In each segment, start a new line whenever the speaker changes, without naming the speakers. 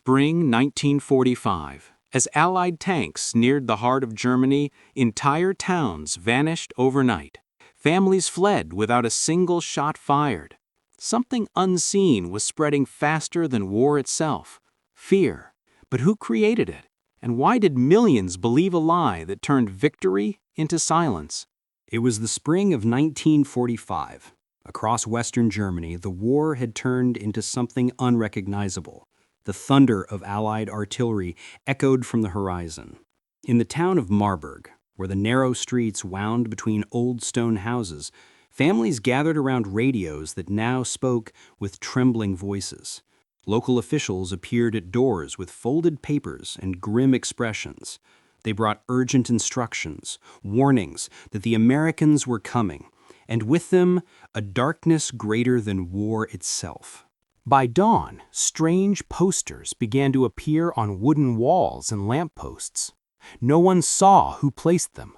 Spring 1945. As Allied tanks neared the heart of Germany, entire towns vanished overnight. Families fled without a single shot fired. Something unseen was spreading faster than war itself. Fear. But who created it? And why did millions believe a lie that turned victory into silence?
It was the spring of 1945. Across Western Germany, the war had turned into something unrecognizable. The thunder of Allied artillery echoed from the horizon. In the town of Marburg, where the narrow streets wound between old stone houses, families gathered around radios that now spoke with trembling voices. Local officials appeared at doors with folded papers and grim expressions. They brought urgent instructions, warnings that the Americans were coming, and with them, a darkness greater than war itself.
By dawn, strange posters began to appear on wooden walls and lampposts. No one saw who placed them.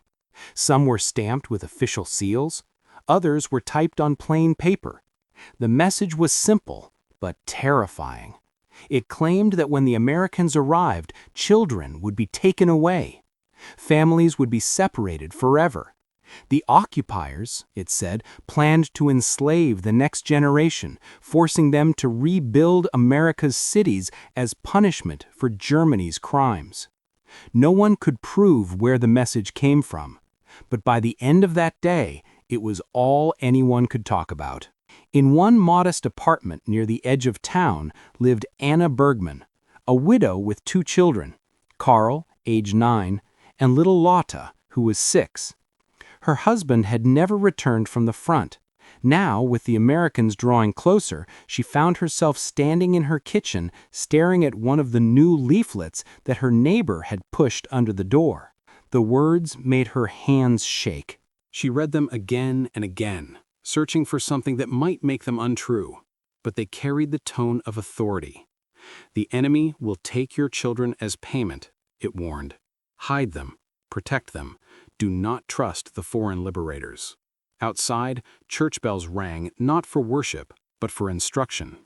Some were stamped with official seals, others were typed on plain paper. The message was simple, but terrifying. It claimed that when the Americans arrived, children would be taken away. Families would be separated forever. The occupiers, it said, planned to enslave the next generation, forcing them to rebuild America's cities as punishment for Germany's crimes. No one could prove where the message came from, but by the end of that day, it was all anyone could talk about. In one modest apartment near the edge of town lived Anna Bergman, a widow with 2 children, Karl, age 9, and little Lotta, who was 6. Her husband had never returned from the front. Now, with the Americans drawing closer, she found herself standing in her kitchen, staring at one of the new leaflets that her neighbor had pushed under the door. The words made her hands shake.
She read them again and again, searching for something that might make them untrue, but they carried the tone of authority. "The enemy will take your children as payment," it warned. "Hide them, protect them. Do not trust the foreign liberators." Outside, church bells rang not for worship, but for instruction.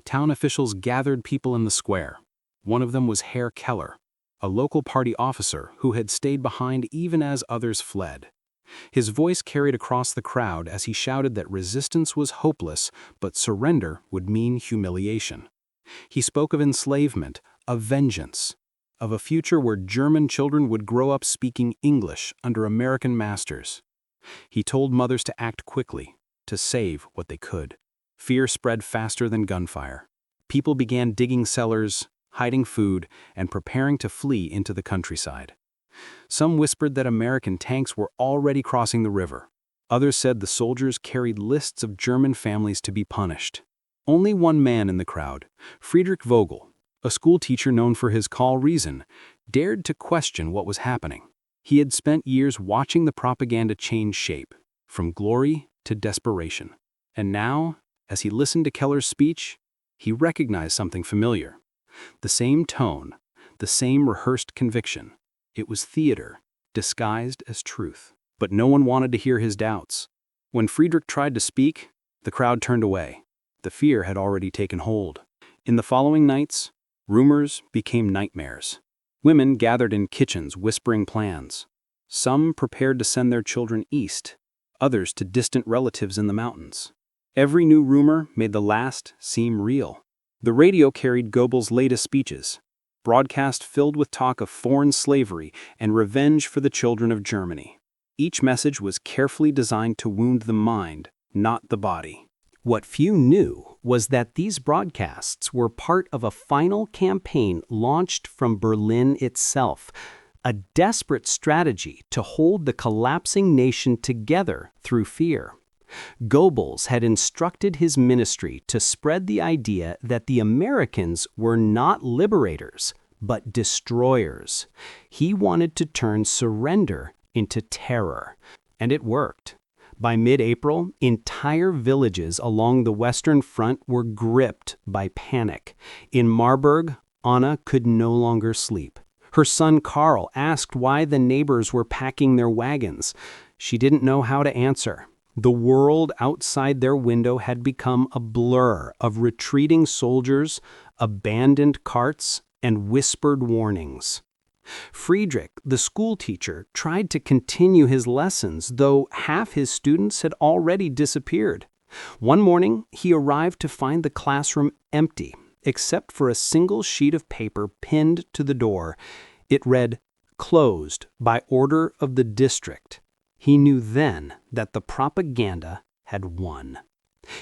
Town officials gathered people in the square. One of them was Herr Keller, a local party officer who had stayed behind even as others fled. His voice carried across the crowd as he shouted that resistance was hopeless, but surrender would mean humiliation. He spoke of enslavement, of vengeance, of a future where German children would grow up speaking English under American masters. He told mothers to act quickly, to save what they could. Fear spread faster than gunfire. People began digging cellars, hiding food, and preparing to flee into the countryside. Some whispered that American tanks were already crossing the river. Others said the soldiers carried lists of German families to be punished. Only one man in the crowd, Friedrich Vogel, a school teacher known for his calm reason, dared to question what was happening. He had spent years watching the propaganda change shape, from glory to desperation. And now, as he listened to Keller's speech, he recognized something familiar. The same tone, the same rehearsed conviction. It was theater, disguised as truth. But no one wanted to hear his doubts. When Friedrich tried to speak, the crowd turned away. The fear had already taken hold. In the following nights, rumors became nightmares. Women gathered in kitchens whispering plans. Some prepared to send their children east, others to distant relatives in the mountains. Every new rumor made the last seem real. The radio carried Goebbels' latest speeches, broadcast filled with talk of foreign slavery and revenge for the children of Germany. Each message was carefully designed to wound the mind, not the body.
What few knew was that these broadcasts were part of a final campaign launched from Berlin itself, a desperate strategy to hold the collapsing nation together through fear. Goebbels had instructed his ministry to spread the idea that the Americans were not liberators, but destroyers. He wanted to turn surrender into terror, and it worked. By mid-April, entire villages along the Western Front were gripped by panic. In Marburg, Anna could no longer sleep. Her son Karl asked why the neighbors were packing their wagons. She didn't know how to answer. The world outside their window had become a blur of retreating soldiers, abandoned carts, and whispered warnings. Friedrich, the schoolteacher, tried to continue his lessons, though half his students had already disappeared. One morning, he arrived to find the classroom empty, except for a single sheet of paper pinned to the door. It read, "Closed by order of the district." He knew then that the propaganda had won.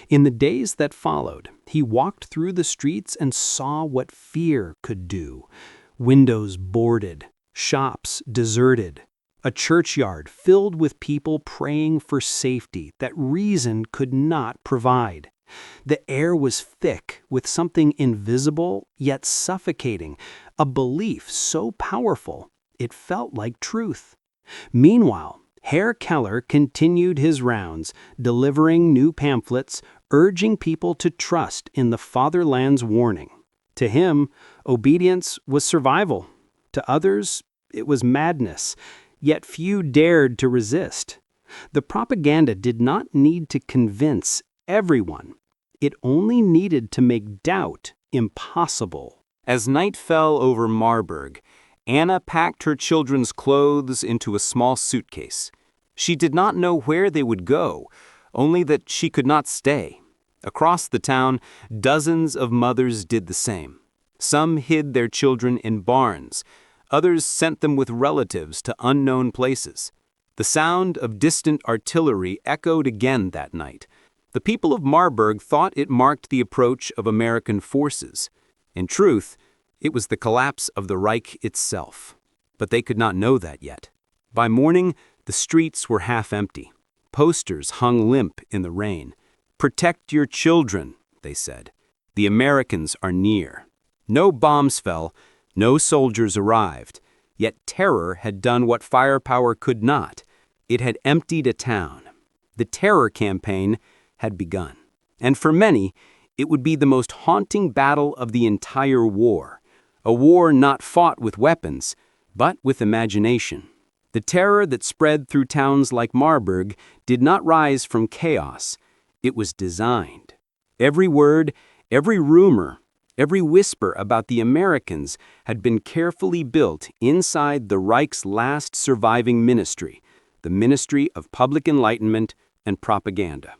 In the days that followed, he walked through the streets and saw what fear could do. Windows boarded, shops deserted, a churchyard filled with people praying for safety that reason could not provide. The air was thick with something invisible yet suffocating, a belief so powerful it felt like truth. Meanwhile, Herr Keller continued his rounds, delivering new pamphlets, urging people to trust in the fatherland's warning. To him, obedience was survival. To others, it was madness, yet few dared to resist. The propaganda did not need to convince everyone. It only needed to make doubt impossible.
As night fell over Marburg, Anna packed her children's clothes into a small suitcase. She did not know where they would go, only that she could not stay. Across the town, dozens of mothers did the same. Some hid their children in barns. Others sent them with relatives to unknown places. The sound of distant artillery echoed again that night. The people of Marburg thought it marked the approach of American forces. In truth, it was the collapse of the Reich itself. But they could not know that yet. By morning, the streets were half empty. Posters hung limp in the rain. "Protect your children," they said. "The Americans are near." No bombs fell, no soldiers arrived. Yet terror had done what firepower could not. It had emptied a town. The terror campaign had begun. And for many, it would be the most haunting battle of the entire war. A war not fought with weapons, but with imagination. The terror that spread through towns like Marburg did not rise from chaos. It was designed. Every word, every rumor, every whisper about the Americans had been carefully built inside the Reich's last surviving ministry, the Ministry of Public Enlightenment and Propaganda.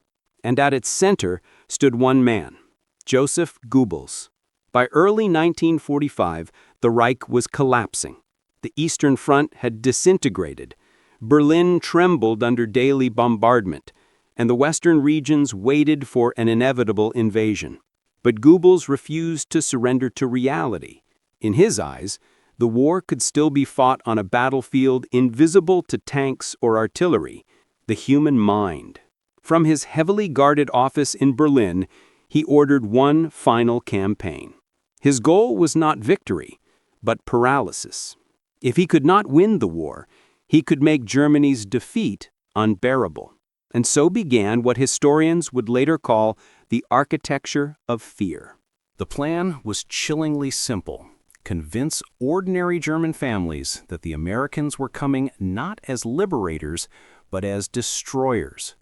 And at its center stood one man, Joseph Goebbels. By early 1945, the Reich was collapsing. The Eastern Front had disintegrated. Berlin trembled under daily bombardment, and the Western regions waited for an inevitable invasion. But Goebbels refused to surrender to reality. In his eyes, the war could still be fought on a battlefield invisible to tanks or artillery, the human mind. From his heavily guarded office in Berlin, he ordered one final campaign. His goal was not victory, but paralysis. If he could not win the war, he could make Germany's defeat unbearable. And so began what historians would later call the architecture of fear.
The plan was chillingly simple. Convince ordinary German families that the Americans were coming not as liberators, but as destroyers.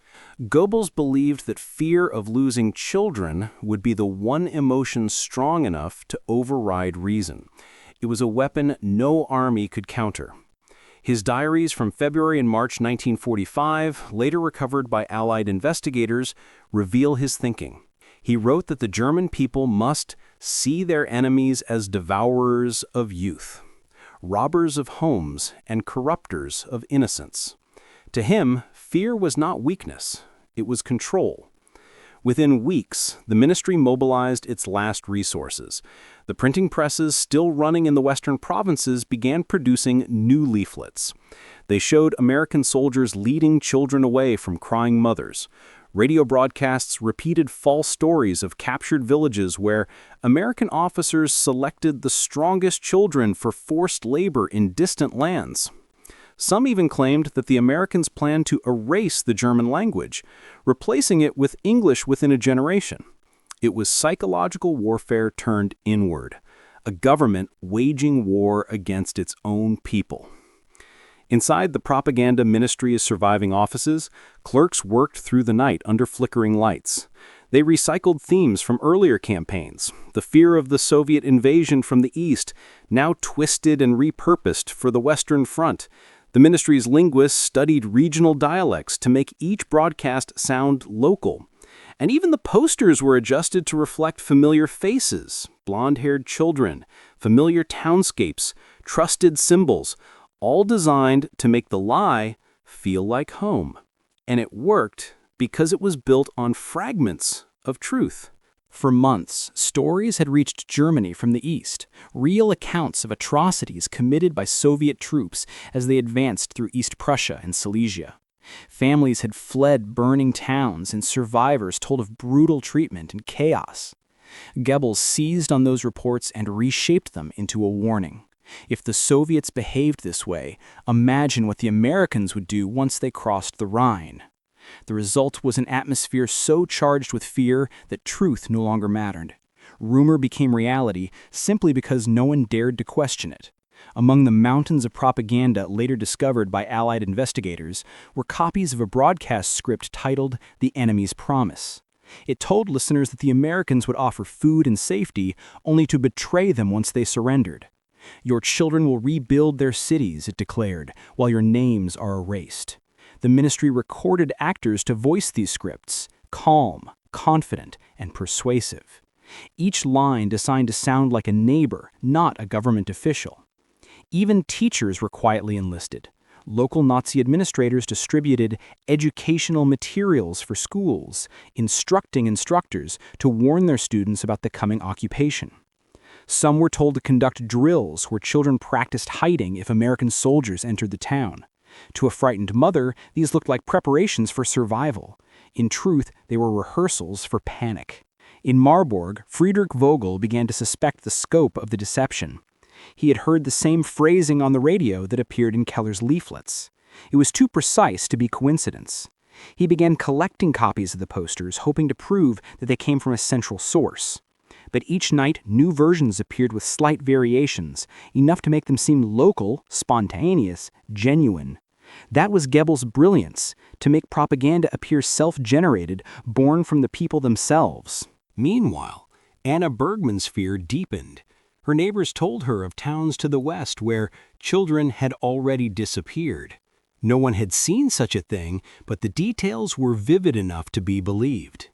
Goebbels believed that fear of losing children would be the one emotion strong enough to override reason. It was a weapon no army could counter. His diaries from February and March 1945, later recovered by Allied investigators, reveal his thinking. He wrote that the German people must see their enemies as devourers of youth, robbers of homes, and corrupters of innocence. To him, fear was not weakness, it was control. Within weeks, the ministry mobilized its last resources. The printing presses still running in the western provinces began producing new leaflets. They showed American soldiers leading children away from crying mothers. Radio broadcasts repeated false stories of captured villages where American officers selected the strongest children for forced labor in distant lands. Some even claimed that the Americans planned to erase the German language, replacing it with English within a generation. It was psychological warfare turned inward, a government waging war against its own people. Inside the propaganda ministry's surviving offices, clerks worked through the night under flickering lights.
They recycled themes from earlier campaigns, the fear of the Soviet invasion from the east, now twisted and repurposed for the Western Front. The ministry's linguists studied regional dialects to make each broadcast sound local. And even the posters were adjusted to reflect familiar faces, blonde-haired children, familiar townscapes, trusted symbols, all designed to make the lie feel like home. And it worked because it was built on fragments of truth.
For months, stories had reached Germany from the east, real accounts of atrocities committed by Soviet troops as they advanced through East Prussia and Silesia. Families had fled burning towns, and survivors told of brutal treatment and chaos. Goebbels seized on those reports and reshaped them into a warning. If the Soviets behaved this way, imagine what the Americans would do once they crossed the Rhine. The result was an atmosphere so charged with fear that truth no longer mattered. Rumor became reality simply because no one dared to question it. Among the mountains of propaganda later discovered by Allied investigators were copies of a broadcast script titled The Enemy's Promise. It told listeners that the Americans would offer food and safety only to betray them once they surrendered. Your children will rebuild their cities, it declared, while your names are erased. The ministry recorded actors to voice these scripts, calm, confident, and persuasive. Each line designed to sound like a neighbor, not a government official. Even teachers were quietly enlisted. Local Nazi administrators distributed educational materials for schools, instructing instructors to warn their students about the coming occupation. Some were told to conduct drills where children practiced hiding if American soldiers entered the town. To a frightened mother, these looked like preparations for survival. In truth, they were rehearsals for panic. In Marburg, Friedrich Vogel began to suspect the scope of the deception. He had heard the same phrasing on the radio that appeared in Keller's leaflets. It was too precise to be coincidence. He began collecting copies of the posters, hoping to prove that they came from a central source. But each night, new versions appeared with slight variations, enough to make them seem local, spontaneous, genuine. That was Goebbels' brilliance, to make propaganda appear self-generated, born from the people themselves.
Meanwhile, Anna Bergman's fear deepened. Her neighbors told her of towns to the west where children had already disappeared. No one had seen such a thing, but the details were vivid enough to be believed.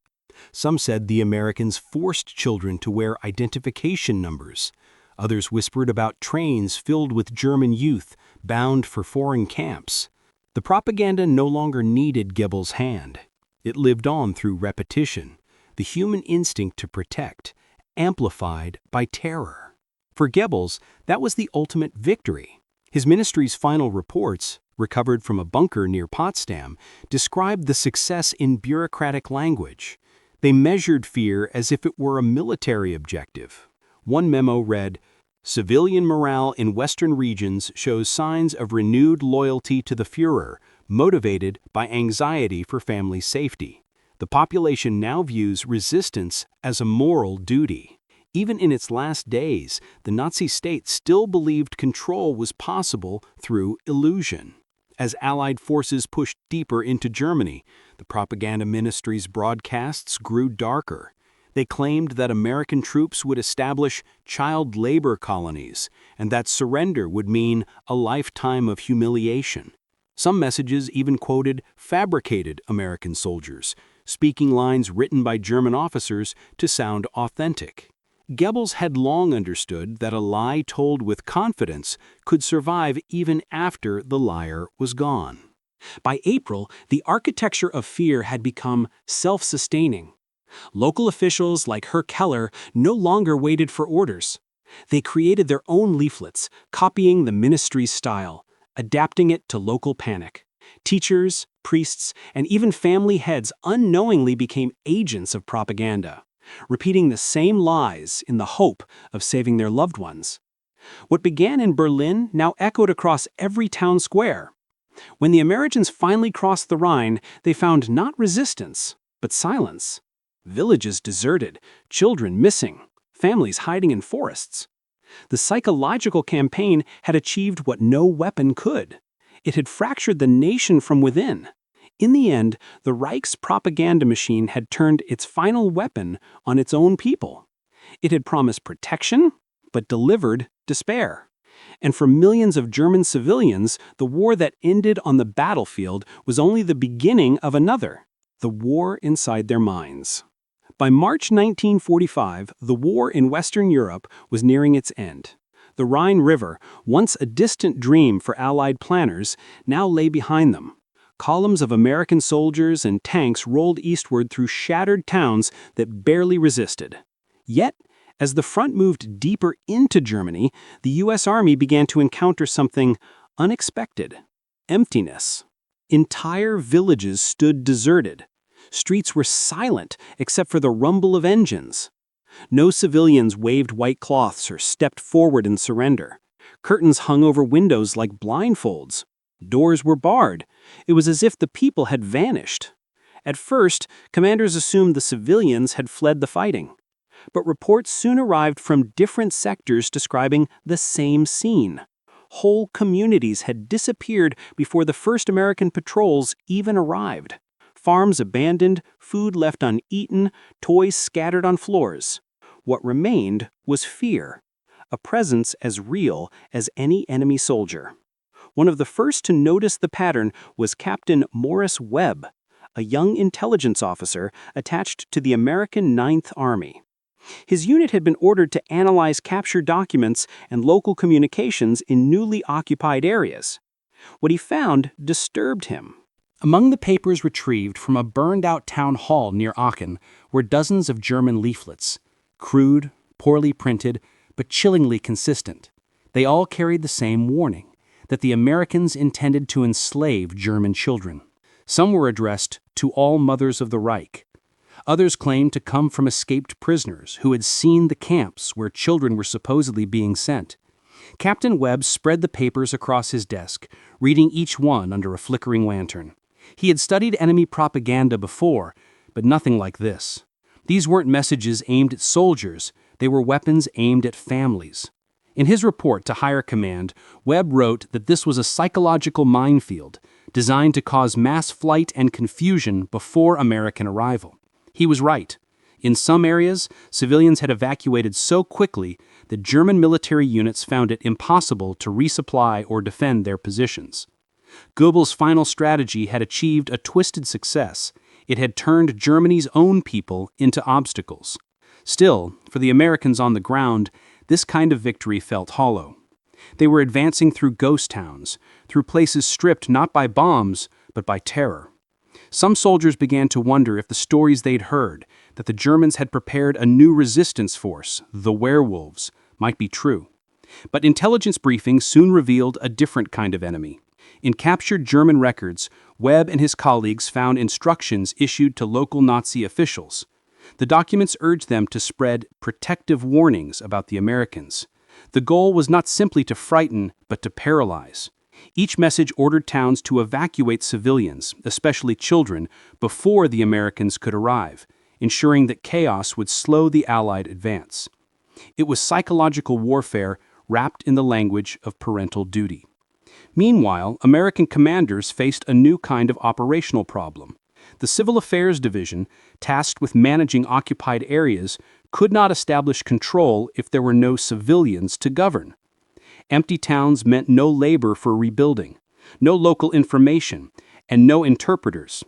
Some said the Americans forced children to wear identification numbers. Others whispered about trains filled with German youth bound for foreign camps. The propaganda no longer needed Goebbels' hand. It lived on through repetition, the human instinct to protect, amplified by terror. For Goebbels, that was the ultimate victory. His ministry's final reports, recovered from a bunker near Potsdam, described the success in bureaucratic language. They measured fear as if it were a military objective. One memo read, "Civilian morale in Western regions shows signs of renewed loyalty to the Führer, motivated by anxiety for family safety. The population now views resistance as a moral duty." Even in its last days, the Nazi state still believed control was possible through illusion. As Allied forces pushed deeper into Germany, the propaganda ministry's broadcasts grew darker. They claimed that American troops would establish child labor colonies, and that surrender would mean a lifetime of humiliation. Some messages even quoted fabricated American soldiers, speaking lines written by German officers to sound authentic. Goebbels had long understood that a lie told with confidence could survive even after the liar was gone. By April, the architecture of fear had become self-sustaining. Local officials like Herr Keller no longer waited for orders. They created their own leaflets, copying the ministry's style, adapting it to local panic. Teachers, priests, and even family heads unknowingly became agents of propaganda, repeating the same lies in the hope of saving their loved ones. What began in Berlin now echoed across every town square. When the Americans finally crossed the Rhine, they found not resistance, but silence. Villages deserted, children missing, families hiding in forests. The psychological campaign had achieved what no weapon could. It had fractured the nation from within.
In the end, the Reich's propaganda machine had turned its final weapon on its own people. It had promised protection, but delivered despair. And for millions of German civilians, the war that ended on the battlefield was only the beginning of another, the war inside their minds. By March 1945, the war in Western Europe was nearing its end. The Rhine River, once a distant dream for Allied planners, now lay behind them. Columns of American soldiers and tanks rolled eastward through shattered towns that barely resisted. Yet, as the front moved deeper into Germany, the U.S. Army began to encounter something unexpected: emptiness. Entire villages stood deserted. Streets were silent except for the rumble of engines. No civilians waved white cloths or stepped forward in surrender. Curtains hung over windows like blindfolds. Doors were barred. It was as if the people had vanished. At first, commanders assumed the civilians had fled the fighting. But reports soon arrived from different sectors describing the same scene. Whole communities had disappeared before the first American patrols even arrived. Farms abandoned, food left uneaten, toys scattered on floors. What remained was fear, a presence as real as any enemy soldier. One of the first to notice the pattern was Captain Morris Webb, a young intelligence officer attached to the American Ninth Army. His unit had been ordered to analyze captured documents and local communications in newly occupied areas. What he found disturbed him.
Among the papers retrieved from a burned-out town hall near Aachen were dozens of German leaflets, crude, poorly printed, but chillingly consistent. They all carried the same warning, that the Americans intended to enslave German children. Some were addressed to all mothers of the Reich. Others claimed to come from escaped prisoners who had seen the camps where children were supposedly being sent. Captain Webb spread the papers across his desk, reading each one under a flickering lantern. He had studied enemy propaganda before, but nothing like this. These weren't messages aimed at soldiers, they were weapons aimed at families. In his report to higher command, Webb wrote that this was a psychological minefield designed to cause mass flight and confusion before American arrival. He was right. In some areas, civilians had evacuated so quickly that German military units found it impossible to resupply or defend their positions. Goebbels' final strategy had achieved a twisted success. It had turned Germany's own people into obstacles. Still, for the Americans on the ground, this kind of victory felt hollow. They were advancing through ghost towns, through places stripped not by bombs, but by terror. Some soldiers began to wonder if the stories they'd heard, that the Germans had prepared a new resistance force, the werewolves, might be true. But intelligence briefings soon revealed a different kind of enemy. In captured German records, Webb and his colleagues found instructions issued to local Nazi officials. The documents urged them to spread protective warnings about the Americans. The goal was not simply to frighten, but to paralyze. Each message ordered towns to evacuate civilians, especially children, before the Americans could arrive, ensuring that chaos would slow the Allied advance. It was psychological warfare wrapped in the language of parental duty. Meanwhile, American commanders faced a new kind of operational problem. The Civil Affairs Division, tasked with managing occupied areas, could not establish control if there were no civilians to govern. Empty towns meant no labor for rebuilding, no local information, and no interpreters.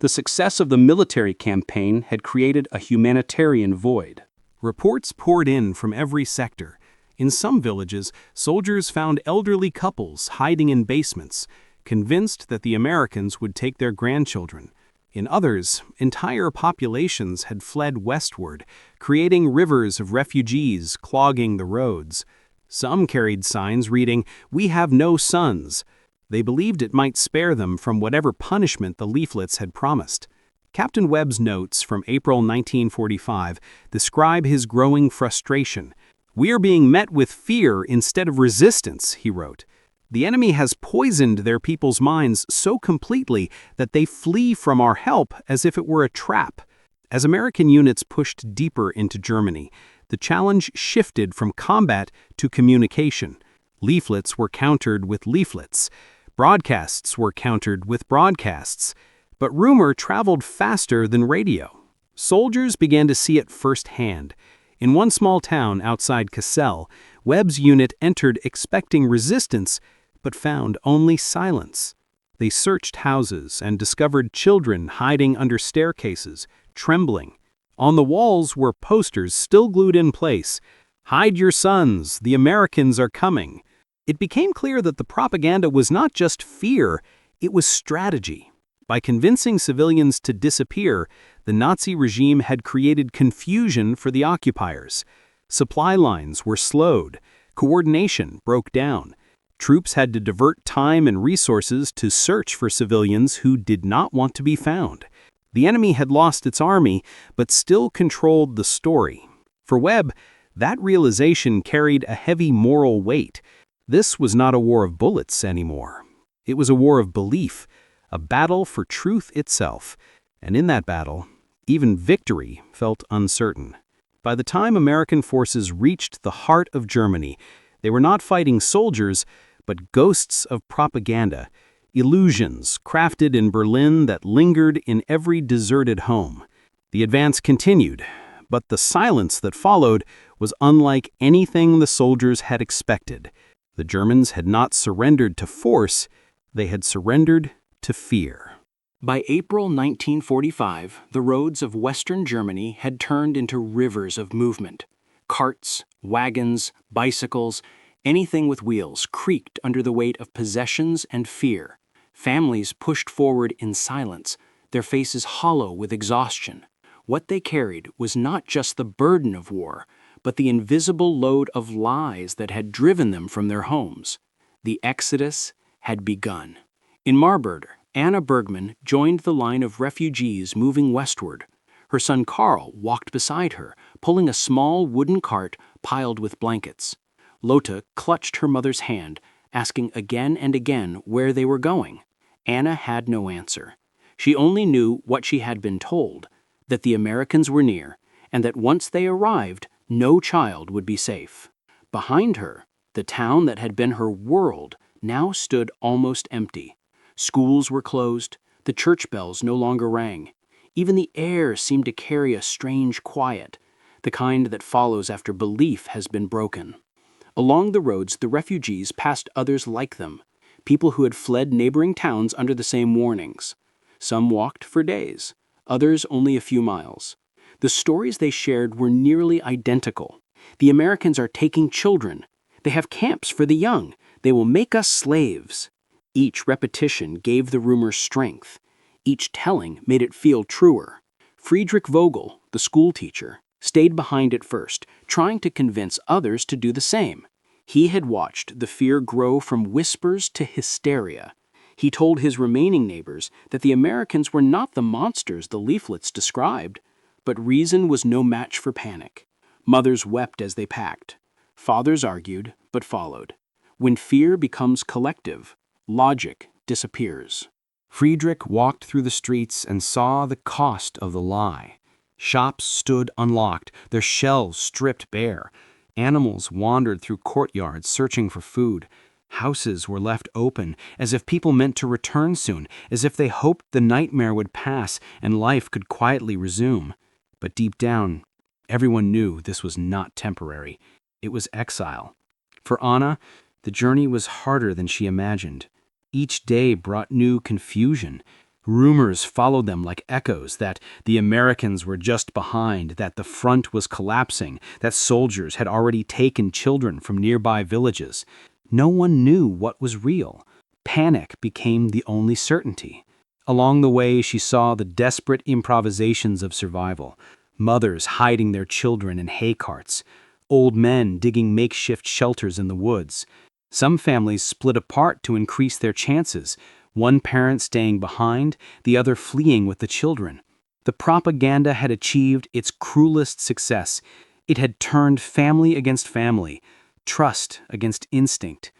The success of the military campaign had created a humanitarian void. Reports poured in from every sector. In some villages, soldiers found elderly couples hiding in basements, convinced that the Americans would take their grandchildren. In others, entire populations had fled westward, creating rivers of refugees clogging the roads. Some carried signs reading, "We have no sons." They believed it might spare them from whatever punishment the leaflets had promised. Captain Webb's notes from April 1945 describe his growing frustration. "We are being met with fear instead of resistance," he wrote. "The enemy has poisoned their people's minds so completely that they flee from our help as if it were a trap." As American units pushed deeper into Germany, the challenge shifted from combat to communication. Leaflets were countered with leaflets. Broadcasts were countered with broadcasts.
But rumor traveled faster than radio. Soldiers began to see it firsthand. In one small town outside Cassel, Webb's unit entered expecting resistance, but found only silence. They searched houses and discovered children hiding under staircases, trembling. On the walls were posters still glued in place. "Hide your sons, the Americans are coming." It became clear that the propaganda was not just fear, it was strategy. By convincing civilians to disappear, the Nazi regime had created confusion for the occupiers. Supply lines were slowed, coordination broke down. Troops had to divert time and resources to search for civilians who did not want to be found. The enemy had lost its army, but still controlled the story. For Webb, that realization carried a heavy moral weight. This was not a war of bullets anymore. It was a war of belief, a battle for truth itself. And in that battle, even victory felt uncertain. By the time American forces reached the heart of Germany, they were not fighting soldiers, but ghosts of propaganda, illusions crafted in Berlin that lingered in every deserted home. The advance continued, but the silence that followed was unlike anything the soldiers had expected. The Germans had not surrendered to force, they had surrendered to fear.
By April 1945, the roads of Western Germany had turned into rivers of movement. Carts, wagons, bicycles, anything with wheels creaked under the weight of possessions and fear. Families pushed forward in silence, their faces hollow with exhaustion. What they carried was not just the burden of war, but the invisible load of lies that had driven them from their homes. The exodus had begun. In Marburg, Anna Bergman joined the line of refugees moving westward. Her son Karl walked beside her, pulling a small wooden cart piled with blankets. Lotta clutched her mother's hand, asking again and again where they were going. Anna had no answer. She only knew what she had been told, that the Americans were near, and that once they arrived, no child would be safe. Behind her, the town that had been her world now stood almost empty. Schools were closed, the church bells no longer rang. Even the air seemed to carry a strange quiet, the kind that follows after belief has been broken. Along the roads, the refugees passed others like them, people who had fled neighboring towns under the same warnings. Some walked for days, others only a few miles. The stories they shared were nearly identical. The Americans are taking children. They have camps for the young. They will make us slaves. Each repetition gave the rumor strength. Each telling made it feel truer. Friedrich Vogel, the school teacher, stayed behind at first, trying to convince others to do the same. He had watched the fear grow from whispers to hysteria. He told his remaining neighbors that the Americans were not the monsters the leaflets described, but reason was no match for panic. Mothers wept as they packed. Fathers argued, but followed. When fear becomes collective, logic disappears.
Friedrich walked through the streets and saw the cost of the lie. Shops stood unlocked, their shelves stripped bare. Animals wandered through courtyards searching for food. Houses were left open, as if people meant to return soon, as if they hoped the nightmare would pass and life could quietly resume. But deep down, everyone knew this was not temporary. It was exile. For Anna, the journey was harder than she imagined. Each day brought new confusion. Rumors followed them like echoes that the Americans were just behind, that the front was collapsing, that soldiers had already taken children from nearby villages. No one knew what was real. Panic became the only certainty. Along the way, she saw the desperate improvisations of survival. Mothers hiding their children in hay carts. Old men digging makeshift shelters in the woods. Some families split apart to increase their chances, one parent staying behind, the other fleeing with the children. The propaganda had achieved its cruelest success. It had turned family against family, trust against instinct.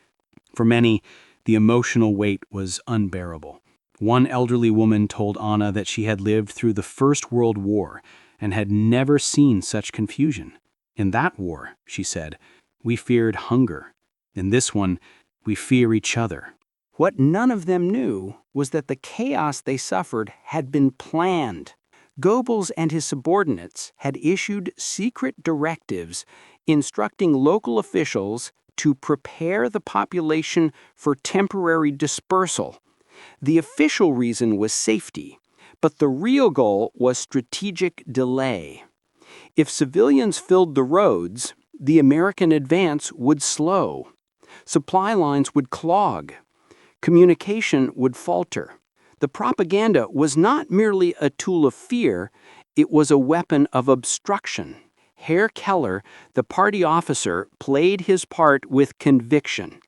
For many, the emotional weight was unbearable. One elderly woman told Anna that she had lived through the First World War and had never seen such confusion. In that war, she said, we feared hunger. In this one, we fear each other. What none of them knew was that the chaos they suffered had been planned. Goebbels and his subordinates had issued secret directives instructing local officials to prepare the population for temporary dispersal. The official reason was safety, but the real goal was strategic delay. If civilians filled the roads, the American advance would slow. Supply lines would clog. Communication would falter. The propaganda was not merely a tool of fear, it was a weapon of obstruction. Herr Keller, the party officer, played his part with conviction.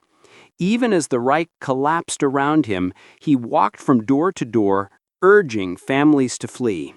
Even as the Reich collapsed around him, he walked from door to door, urging families to flee.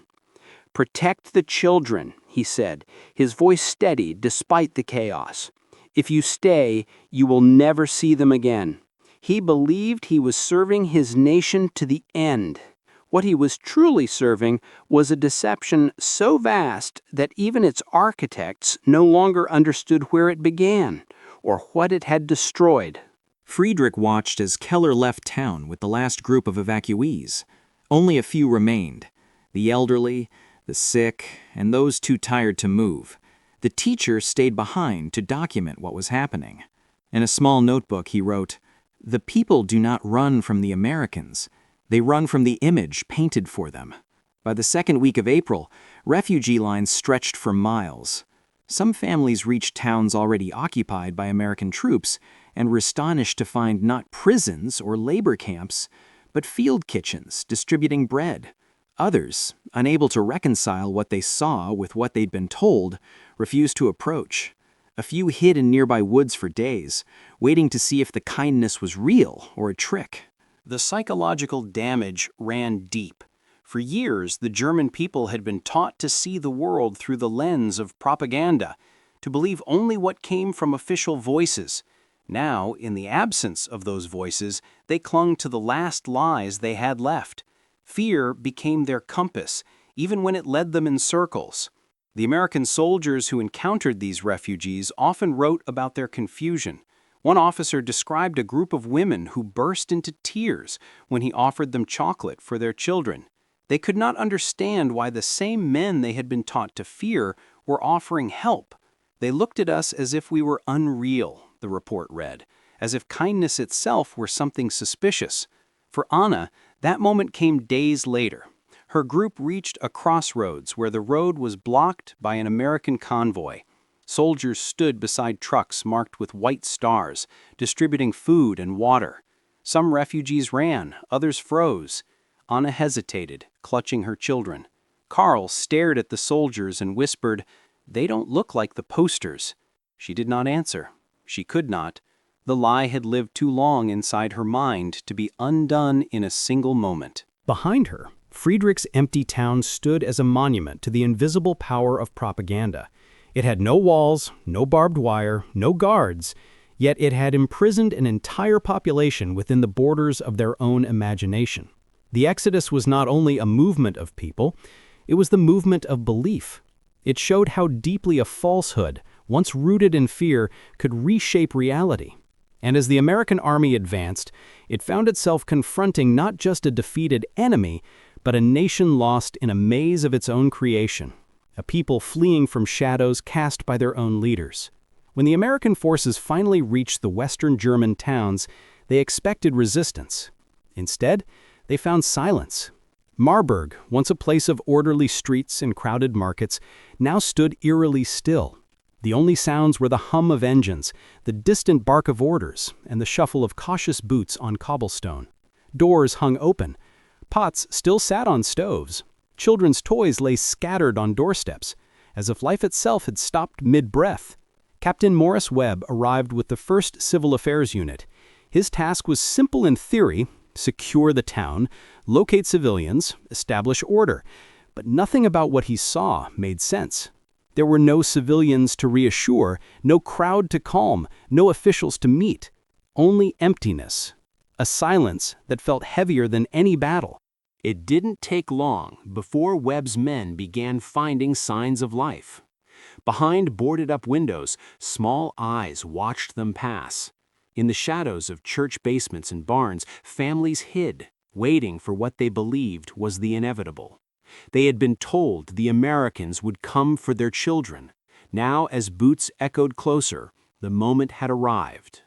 "Protect the children," he said, his voice steady despite the chaos. "If you stay, you will never see them again." He believed he was serving his nation to the end. What he was truly serving was a deception so vast that even its architects no longer understood where it began or what it had destroyed.
Friedrich watched as Keller left town with the last group of evacuees. Only a few remained: the elderly, the sick, and those too tired to move. The teacher stayed behind to document what was happening. In a small notebook, he wrote, "The people do not run from the Americans. They run from the image painted for them." By the second week of April, refugee lines stretched for miles. Some families reached towns already occupied by American troops and were astonished to find not prisons or labor camps, but field kitchens distributing bread. Others, unable to reconcile what they saw with what they'd been told, refused to approach. A few hid in nearby woods for days, waiting to see if the kindness was real or a trick.
The psychological damage ran deep. For years, the German people had been taught to see the world through the lens of propaganda, to believe only what came from official voices. Now, in the absence of those voices, they clung to the last lies they had left. Fear became their compass, even when it led them in circles. The American soldiers who encountered these refugees often wrote about their confusion. One officer described a group of women who burst into tears when he offered them chocolate for their children. They could not understand why the same men they had been taught to fear were offering help. "They looked at us as if we were unreal," the report read, as if kindness itself were something suspicious. For Anna, that moment came days later. Her group reached a crossroads where the road was blocked by an American convoy. Soldiers stood beside trucks marked with white stars, distributing food and water. Some refugees ran, others froze. Anna hesitated, clutching her children. Karl stared at the soldiers and whispered, "They don't look like the posters." She did not answer. She could not. The lie had lived too long inside her mind to be undone in a single moment.
Behind her, Friedrich's empty town stood as a monument to the invisible power of propaganda. It had no walls, no barbed wire, no guards, yet it had imprisoned an entire population within the borders of their own imagination. The Exodus was not only a movement of people, it was the movement of belief. It showed how deeply a falsehood, once rooted in fear, could reshape reality. And as the American army advanced, it found itself confronting not just a defeated enemy, but a nation lost in a maze of its own creation, a people fleeing from shadows cast by their own leaders. When the American forces finally reached the western German towns, they expected resistance. Instead, they found silence. Marburg, once a place of orderly streets and crowded markets, now stood eerily still. The only sounds were the hum of engines, the distant bark of orders, and the shuffle of cautious boots on cobblestone. Doors hung open. Pots still sat on stoves. Children's toys lay scattered on doorsteps, as if life itself had stopped mid-breath. Captain Morris Webb arrived with the 1st Civil Affairs Unit. His task was simple in theory: secure the town, locate civilians, establish order. But nothing about what he saw made sense. There were no civilians to reassure, no crowd to calm, no officials to meet. Only emptiness. A silence that felt heavier than any battle.
It didn't take long before Webb's men began finding signs of life. Behind boarded-up windows, small eyes watched them pass. In the shadows of church basements and barns, families hid, waiting for what they believed was the inevitable. They had been told the Americans would come for their children. Now, as boots echoed closer, the moment had arrived.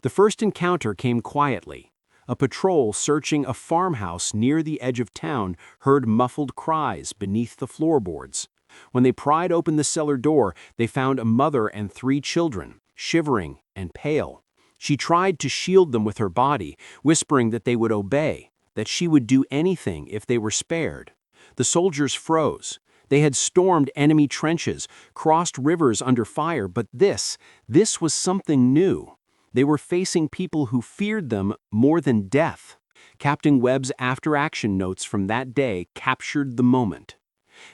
The first encounter came quietly. A patrol searching a farmhouse near the edge of town heard muffled cries beneath the floorboards. When they pried open the cellar door, they found a mother and 3 children, shivering and pale. She tried to shield them with her body, whispering that they would obey, that she would do anything if they were spared. The soldiers froze. They had stormed enemy trenches, crossed rivers under fire, but this was something new. They were facing people who feared them more than death. Captain Webb's after-action notes from that day captured the moment.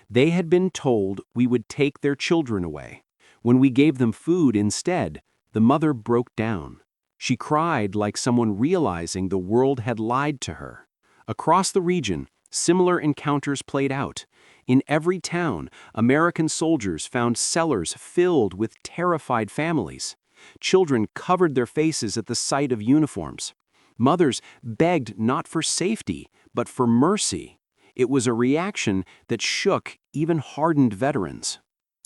They had been told we would take their children away. When we gave them food instead, the mother broke down. She cried like someone realizing the world had lied to her. Across the region, similar encounters played out. In every town, American soldiers found cellars filled with terrified families. Children covered their faces at the sight of uniforms. Mothers begged not for safety, but for mercy. It was a reaction that shook even hardened veterans.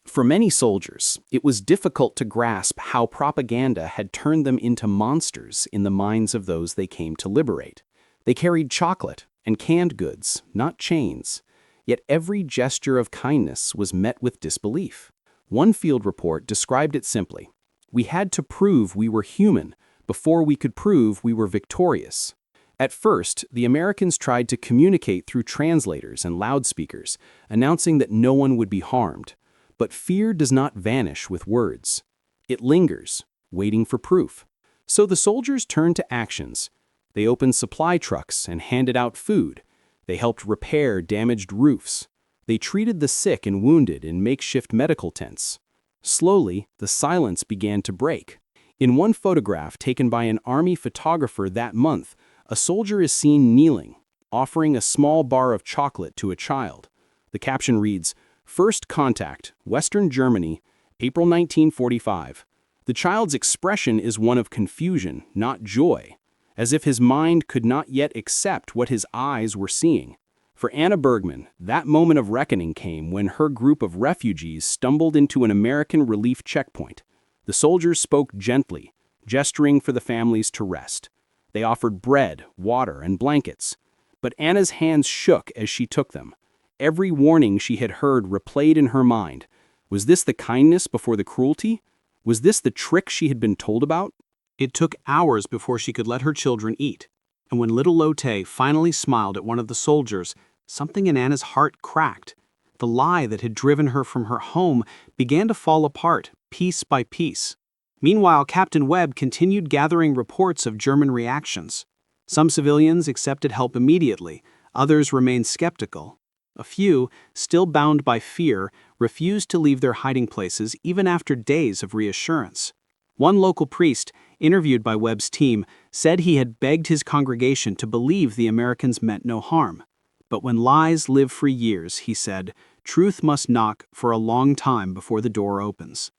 For many soldiers, it was difficult to grasp how propaganda had turned them into monsters in the minds of those they came to liberate. They carried chocolate and canned goods, not chains. Yet every gesture of kindness was met with disbelief. One field report described it simply: "We had to prove we were human before we could prove we were victorious." At first, the Americans tried to communicate through translators and loudspeakers, announcing that no one would be harmed. But fear does not vanish with words. It lingers, waiting for proof. So the soldiers turned to actions. They opened supply trucks and handed out food. They helped repair damaged roofs. They treated the sick and wounded in makeshift medical tents. Slowly, the silence began to break. In one photograph taken by an army photographer that month, a soldier is seen kneeling, offering a small bar of chocolate to a child. The caption reads, "First Contact, Western Germany, April 1945. The child's expression is one of confusion, not joy, as if his mind could not yet accept what his eyes were seeing. For Anna Bergman, that moment of reckoning came when her group of refugees stumbled into an American relief checkpoint. The soldiers spoke gently, gesturing for the families to rest. They offered bread, water, and blankets. But Anna's hands shook as she took them. Every warning she had heard replayed in her mind. Was this the kindness before the cruelty? Was this the trick she had been told about?
It took hours before she could let her children eat. And when little Lotte finally smiled at one of the soldiers, something in Anna's heart cracked. The lie that had driven her from her home began to fall apart, piece by piece. Meanwhile, Captain Webb continued gathering reports of German reactions. Some civilians accepted help immediately, others remained skeptical. A few, still bound by fear, refused to leave their hiding places even after days of reassurance. One local priest, interviewed by Webb's team, said he had begged his congregation to believe the Americans meant no harm. But when lies live for years, he said, truth must knock for a long time before the door opens.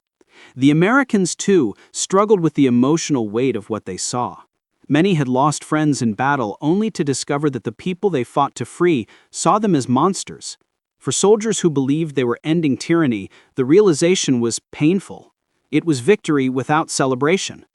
The Americans, too, struggled with the emotional weight of what they saw. Many had lost friends in battle only to discover that the people they fought to free saw them as monsters. For soldiers who believed they were ending tyranny, the realization was painful. It was victory without celebration.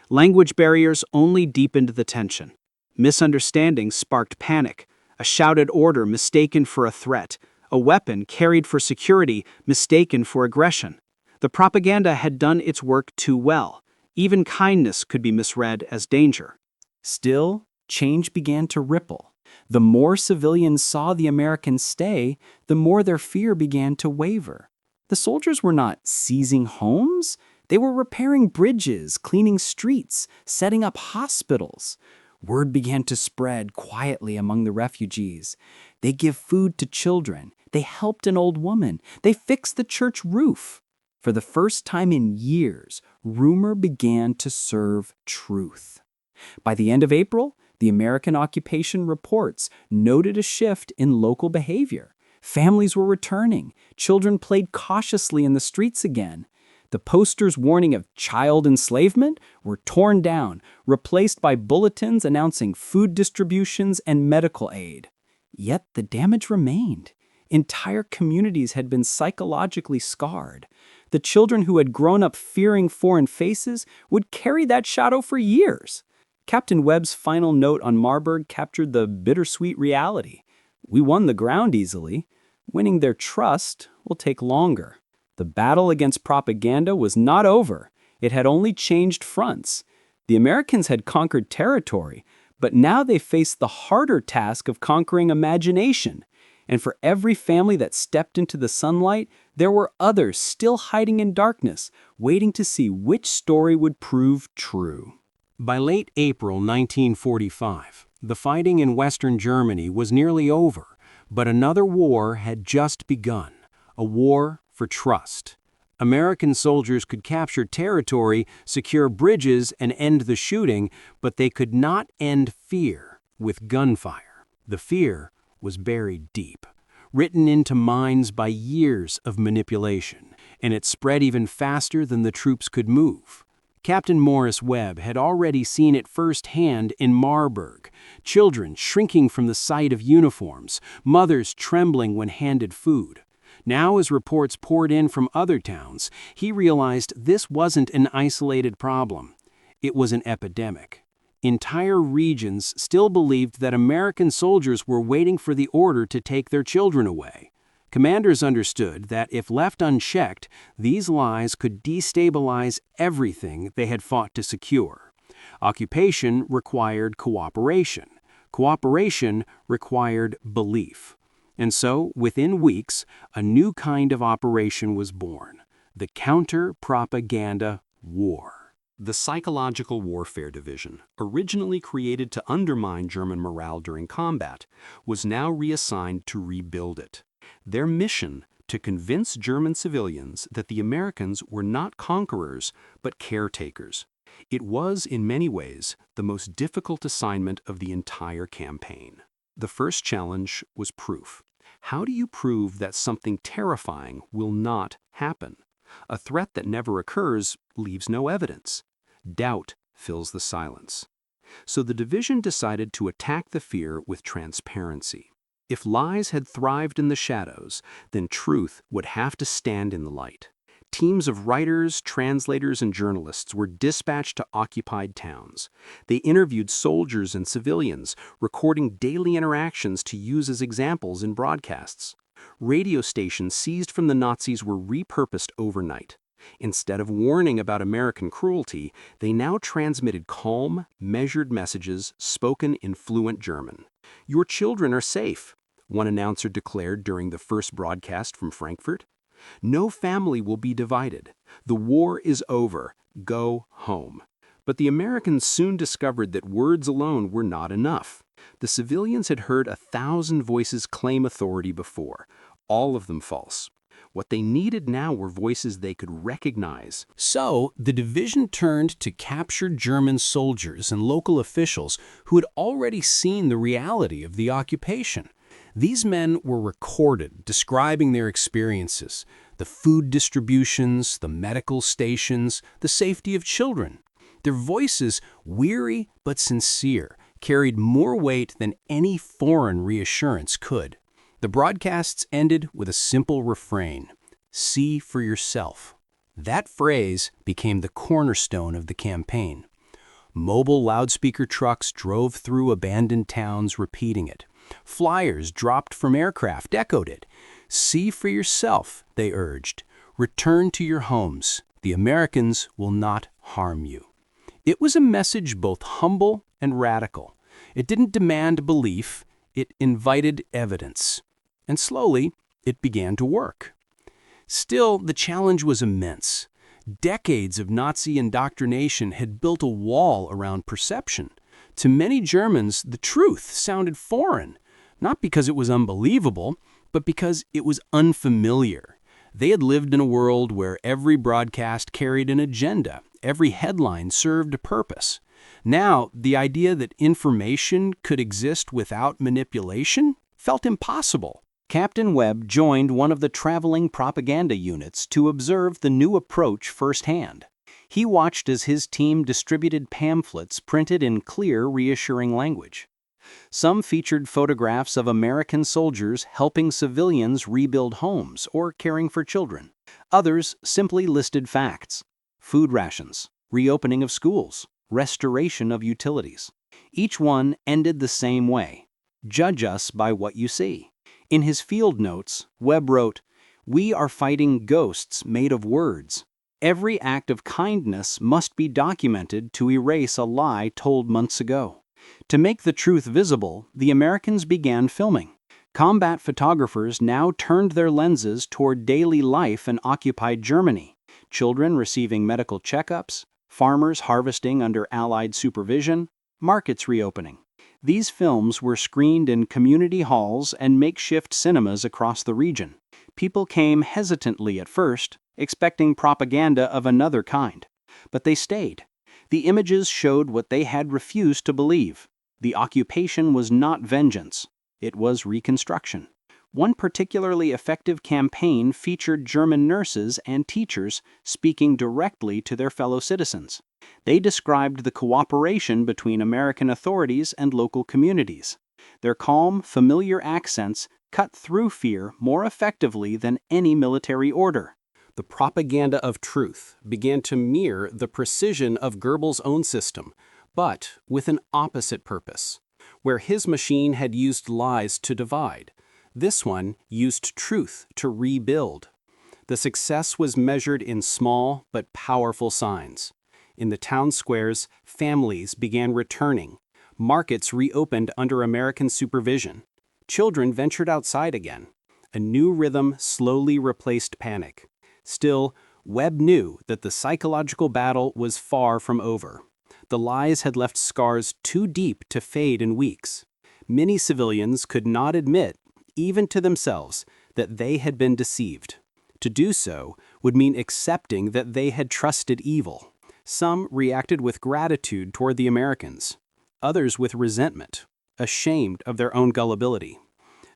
Language barriers only deepened the tension. Misunderstandings sparked panic, a shouted order mistaken for a threat, a weapon carried for security mistaken for aggression. The propaganda had done its work too well. Even kindness could be misread as danger.
Still, change began to ripple. The more civilians saw the Americans stay, the more their fear began to waver. The soldiers were not seizing homes. They were repairing bridges, cleaning streets, setting up hospitals. Word began to spread quietly among the refugees. They give food to children. They helped an old woman. They fixed the church roof. For the first time in years, rumor began to serve truth. By the end of April, the American occupation reports noted a shift in local behavior. Families were returning. Children played cautiously in the streets again.
The posters warning of child enslavement were torn down, replaced by bulletins announcing food distributions and medical aid. Yet the damage remained. Entire communities had been psychologically scarred. The children who had grown up fearing foreign faces would carry that shadow for years. Captain Webb's final note on Marburg captured the bittersweet reality. We won the ground easily. Winning their trust will take longer. The battle against propaganda was not over. It had only changed fronts. The Americans had conquered territory, but now they faced the harder task of conquering imagination. And for every family that stepped into the sunlight, there were others still hiding in darkness, waiting to see which story would prove true.
By late April 1945, the fighting in Western Germany was nearly over, but another war had just begun, a war for trust. American soldiers could capture territory, secure bridges, and end the shooting, but they could not end fear with gunfire. The fear was buried deep, written into minds by years of manipulation, and it spread even faster than the troops could move. Captain Morris Webb had already seen it firsthand in Marburg, children shrinking from the sight of uniforms, mothers trembling when handed food. Now, as reports poured in from other towns, he realized this wasn't an isolated problem. It was an epidemic. Entire regions still believed that American soldiers were waiting for the order to take their children away. Commanders understood that if left unchecked, these lies could destabilize everything they had fought to secure. Occupation required cooperation. Cooperation required belief. And so, within weeks, a new kind of operation was born: the Counter-Propaganda War.
The Psychological Warfare Division, originally created to undermine German morale during combat, was now reassigned to rebuild it. Their mission: to convince German civilians that the Americans were not conquerors, but caretakers. It was, in many ways, the most difficult assignment of the entire campaign. The first challenge was proof. How do you prove that something terrifying will not happen? A threat that never occurs leaves no evidence. Doubt fills the silence. So the division decided to attack the fear with transparency. If lies had thrived in the shadows, then truth would have to stand in the light. Teams of writers, translators, and journalists were dispatched to occupied towns. They interviewed soldiers and civilians, recording daily interactions to use as examples in broadcasts. Radio stations seized from the Nazis were repurposed overnight. Instead of warning about American cruelty, they now transmitted calm, measured messages spoken in fluent German. "Your children are safe," one announcer declared during the first broadcast from Frankfurt. "No family will be divided. The war is over. Go home." But the Americans soon discovered that words alone were not enough. The civilians had heard 1,000 voices claim authority before, all of them false. What they needed now were voices they could recognize.
So, the division turned to captured German soldiers and local officials who had already seen the reality of the occupation. These men were recorded, describing their experiences: the food distributions, the medical stations, the safety of children. Their voices, weary but sincere, carried more weight than any foreign reassurance could. The broadcasts ended with a simple refrain: "See for yourself." That phrase became the cornerstone of the campaign. Mobile loudspeaker trucks drove through abandoned towns repeating it. Flyers dropped from aircraft echoed it. "See for yourself," they urged. "Return to your homes. The Americans will not harm you." It was a message both humble and radical. It didn't demand belief, it invited evidence. And slowly, it began to work. Still, the challenge was immense. Decades of Nazi indoctrination had built a wall around perception. To many Germans, the truth sounded foreign, not because it was unbelievable, but because it was unfamiliar. They had lived in a world where every broadcast carried an agenda, every headline served a purpose. Now, the idea that information could exist without manipulation felt impossible.
Captain Webb joined one of the traveling propaganda units to observe the new approach firsthand. He watched as his team distributed pamphlets printed in clear, reassuring language. Some featured photographs of American soldiers helping civilians rebuild homes or caring for children. Others simply listed facts: food rations, reopening of schools, restoration of utilities. Each one ended the same way: judge us by what you see. In his field notes, Webb wrote, "We are fighting ghosts made of words. Every act of kindness must be documented to erase a lie told months ago." To make the truth visible, the Americans began filming. Combat photographers now turned their lenses toward daily life in occupied Germany: children receiving medical checkups, farmers harvesting under Allied supervision, markets reopening. These films were screened in community halls and makeshift cinemas across the region. People came hesitantly at first, expecting propaganda of another kind. But they stayed. The images showed what they had refused to believe: the occupation was not vengeance, it was reconstruction. One particularly effective campaign featured German nurses and teachers speaking directly to their fellow citizens. They described the cooperation between American authorities and local communities. Their calm, familiar accents cut through fear more effectively than any military order.
The propaganda of truth began to mirror the precision of Goebbels' own system, but with an opposite purpose. Where his machine had used lies to divide, this one used truth to rebuild. The success was measured in small but powerful signs. In the town squares, families began returning. Markets reopened under American supervision. Children ventured outside again. A new rhythm slowly replaced panic. Still, Webb knew that the psychological battle was far from over. The lies had left scars too deep to fade in weeks. Many civilians could not admit, even to themselves, that they had been deceived. To do so would mean accepting that they had trusted evil. Some reacted with gratitude toward the Americans, others with resentment, ashamed of their own gullibility.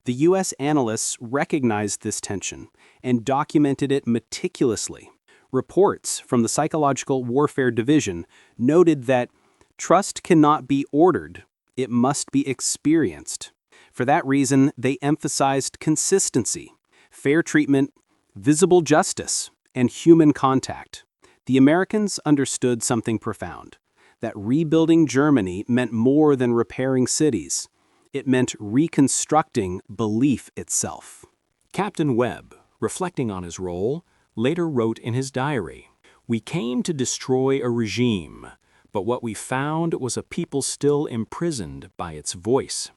The U.S. analysts recognized this tension and documented it meticulously. Reports from the Psychological Warfare Division noted that trust cannot be ordered, it must be experienced. For that reason, they emphasized consistency, fair treatment, visible justice, and human contact. The Americans understood something profound: that rebuilding Germany meant more than repairing cities. It meant reconstructing belief itself. Captain Webb, reflecting on his role, later wrote in his diary, "We came to destroy a regime, but what we found was a people still imprisoned by its voice."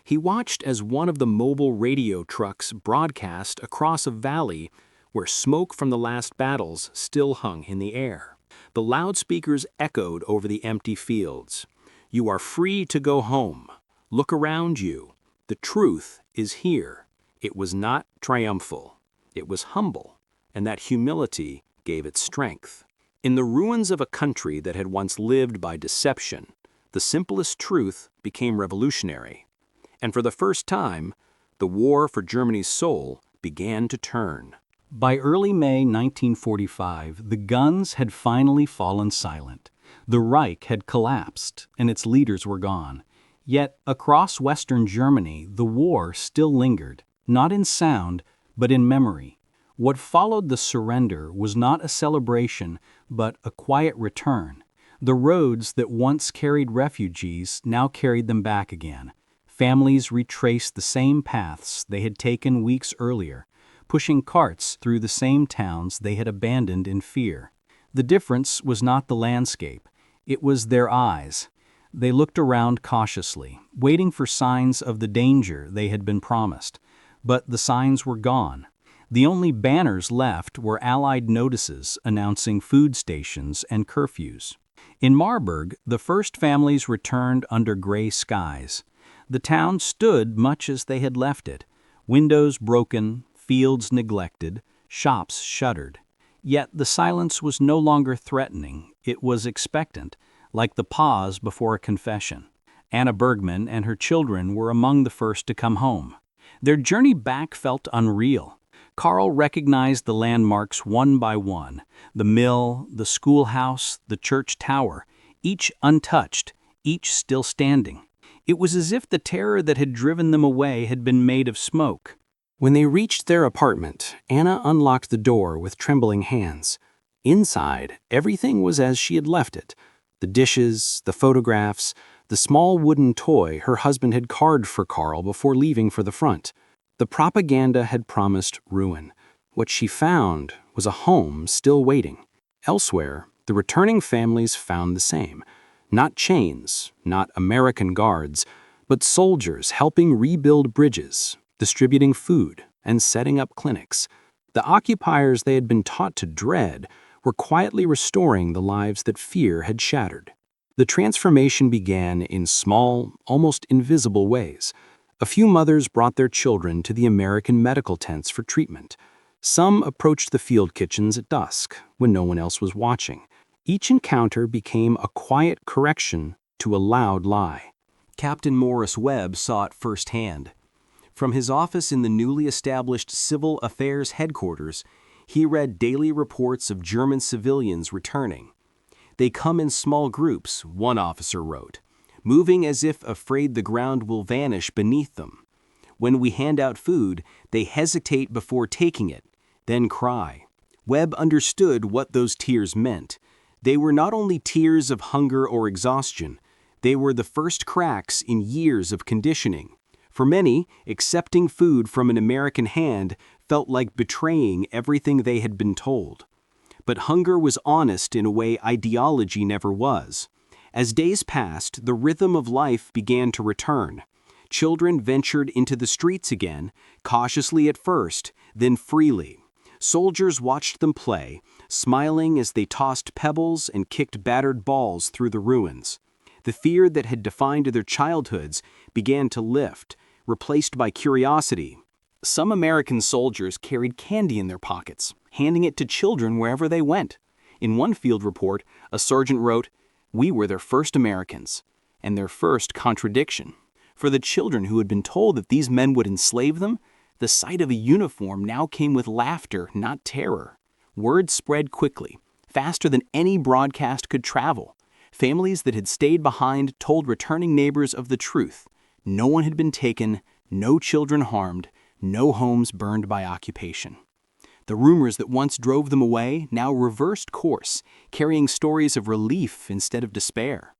He watched as one of the mobile radio trucks broadcast across a valley where smoke from the last battles still hung in the air. The loudspeakers echoed over the empty fields. "You are free to go home. Look around you. The truth is here." It was not triumphal. It was humble, and that humility gave it strength. In the ruins of a country that had once lived by deception, the simplest truth became revolutionary. And for the first time, the war for Germany's soul began to turn.
By early May 1945, the guns had finally fallen silent. The Reich had collapsed, and its leaders were gone. Yet, across Western Germany, the war still lingered, not in sound, but in memory. What followed the surrender was not a celebration, but a quiet return. The roads that once carried refugees now carried them back again. Families retraced the same paths they had taken weeks earlier, pushing carts through the same towns they had abandoned in fear. The difference was not the landscape, it was their eyes. They looked around cautiously, waiting for signs of the danger they had been promised. But the signs were gone. The only banners left were Allied notices announcing food stations and curfews. In Marburg, the first families returned under gray skies. The town stood much as they had left it: windows broken, fields neglected, shops shuttered. Yet the silence was no longer threatening, it was expectant, like the pause before a confession. Anna Bergman and her children were among the first to come home. Their journey back felt unreal. Carl recognized the landmarks one by one: the mill, the schoolhouse, the church tower, each untouched, each still standing. It was as if the terror that had driven them away had been made of smoke.
When they reached their apartment, Anna unlocked the door with trembling hands. Inside, everything was as she had left it. The dishes, the photographs, the small wooden toy her husband had carved for Carl before leaving for the front. The propaganda had promised ruin. What she found was a home still waiting. Elsewhere, the returning families found the same. Not chains, not American guards, but soldiers helping rebuild bridges, distributing food, and setting up clinics. The occupiers they had been taught to dread were quietly restoring the lives that fear had shattered. The transformation began in small, almost invisible ways. A few mothers brought their children to the American medical tents for treatment. Some approached the field kitchens at dusk, when no one else was watching. Each encounter became a quiet correction to a loud lie.
Captain Morris Webb saw it firsthand. From his office in the newly established Civil Affairs headquarters, he read daily reports of German civilians returning. "They come in small groups," one officer wrote, "moving as if afraid the ground will vanish beneath them. When we hand out food, they hesitate before taking it, then cry." Webb understood what those tears meant. They were not only tears of hunger or exhaustion, they were the first cracks in years of conditioning. For many, accepting food from an American hand felt like betraying everything they had been told. But hunger was honest in a way ideology never was. As days passed, the rhythm of life began to return. Children ventured into the streets again, cautiously at first, then freely. Soldiers watched them play, smiling as they tossed pebbles and kicked battered balls through the ruins. The fear that had defined their childhoods began to lift, replaced by curiosity. Some American soldiers carried candy in their pockets, handing it to children wherever they went. In one field report, a sergeant wrote, "We were their first Americans, and their first contradiction." For the children who had been told that these men would enslave them, the sight of a uniform now came with laughter, not terror. Word spread quickly, faster than any broadcast could travel. Families that had stayed behind told returning neighbors of the truth. No one had been taken, no children harmed, no homes burned by occupation. The rumors that once drove them away now reversed course, carrying stories of relief instead of despair.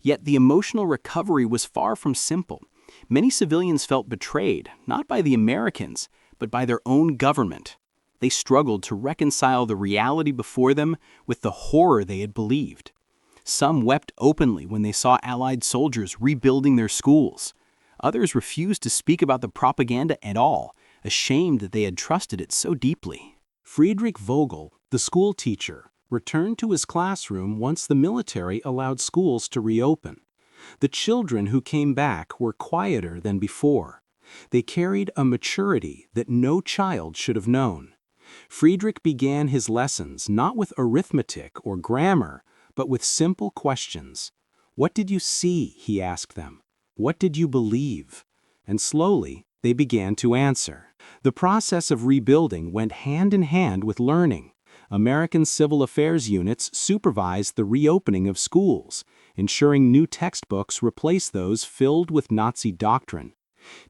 Yet the emotional recovery was far from simple. Many civilians felt betrayed, not by the Americans, but by their own government. They struggled to reconcile the reality before them with the horror they had believed. Some wept openly when they saw Allied soldiers rebuilding their schools. Others refused to speak about the propaganda at all, ashamed that they had trusted it so deeply.
Friedrich Vogel, the school teacher, returned to his classroom once the military allowed schools to reopen. The children who came back were quieter than before. They carried a maturity that no child should have known. Friedrich began his lessons not with arithmetic or grammar, but with simple questions. "What did you see?" he asked them. "What did you believe?" And slowly, they began to answer. The process of rebuilding went hand in hand with learning. American civil affairs units supervised the reopening of schools, ensuring new textbooks replaced those filled with Nazi doctrine.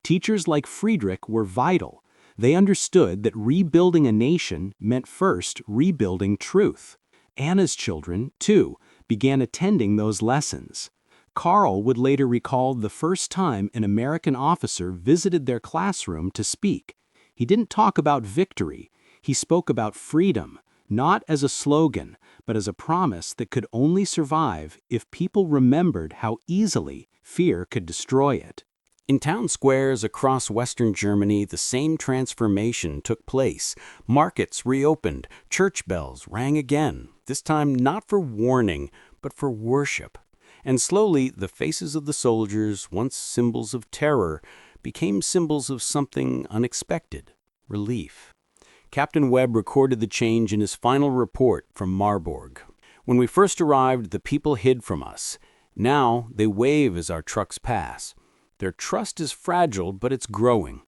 Teachers like Friedrich were vital. They understood that rebuilding a nation meant first rebuilding truth. Anna's children, too, began attending those lessons. Carl would later recall the first time an American officer visited their classroom to speak. He didn't talk about victory. He spoke about freedom, not as a slogan, but as a promise that could only survive if people remembered how easily fear could destroy it. In town squares across Western Germany, the same transformation took place. Markets reopened, church bells rang again, this time not for warning, but for worship. And slowly, the faces of the soldiers, once symbols of terror, became symbols of something unexpected: relief. Captain Webb recorded the change in his final report from Marburg. "When we first arrived, the people hid from us. Now they wave as our trucks pass. Their trust is fragile, but it's growing.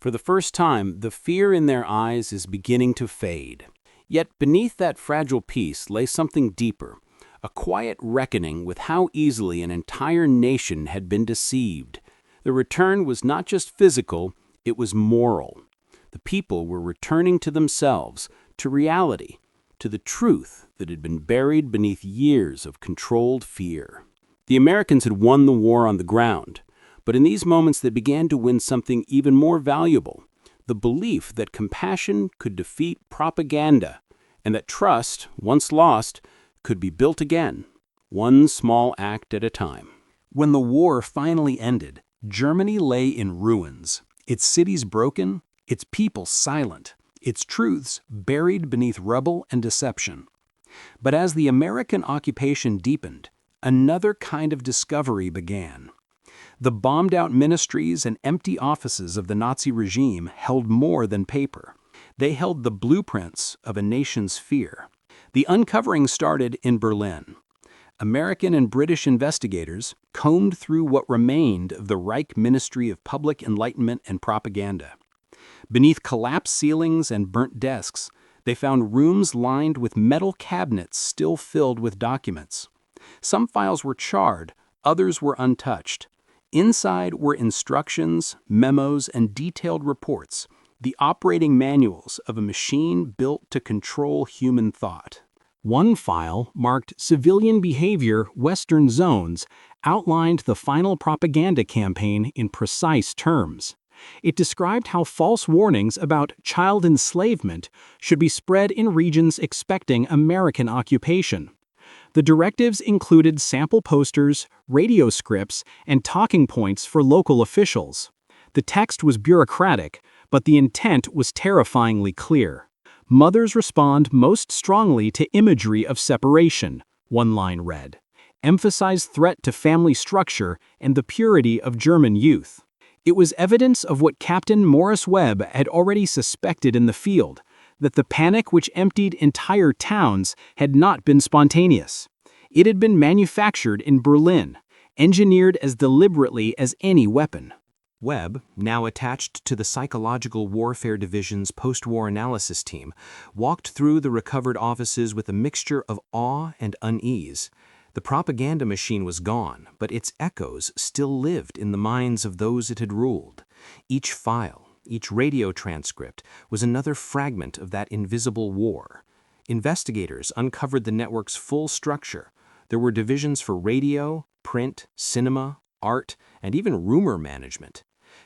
For the first time, the fear in their eyes is beginning to fade. Yet beneath that fragile peace lay something deeper, a quiet reckoning with how easily an entire nation had been deceived. The return was not just physical, it was moral. The people were returning to themselves, to reality, to the truth that had been buried beneath years of controlled fear. The Americans had won the war on the ground, but in these moments they began to win something even more valuable, the belief that compassion could defeat propaganda, and that trust, once lost, could be built again, one small act at a time. When the war finally ended, Germany lay in ruins, its cities broken, its people silent, its truths buried beneath rubble and deception. But as the American occupation deepened, another kind of discovery began. The bombed-out ministries and empty offices of the Nazi regime held more than paper. They held the blueprints of a nation's fear. The uncovering started in Berlin. American and British investigators combed through what remained of the Reich Ministry of Public Enlightenment and Propaganda. Beneath collapsed ceilings and burnt desks, they found rooms lined with metal cabinets still filled with documents. Some files were charred, others were untouched. Inside were instructions, memos, and detailed reports, the operating manuals of a machine built to control human thought. One file, marked Civilian Behavior Western Zones, outlined the final propaganda campaign in precise terms. It described how false warnings about child enslavement should be spread in regions expecting American occupation. The directives included sample posters, radio scripts, and talking points for local officials. The text was bureaucratic, but the intent was terrifyingly clear. Mothers respond most strongly to imagery of separation, one line read. Emphasize threat to family structure and the purity of German youth. It was evidence of what Captain Morris Webb had already suspected in the field, that the panic which emptied entire towns had not been spontaneous. It had been manufactured in Berlin, engineered as deliberately as any weapon.
Webb, now attached to the Psychological Warfare Division's post-war analysis team, walked through the recovered offices with a mixture of awe and unease. The propaganda machine was gone, but its echoes still lived in the minds of those it had ruled. Each file, each radio transcript, was another fragment of that invisible war. Investigators uncovered the network's full structure. There were divisions for radio, print, cinema, art, and even rumor management.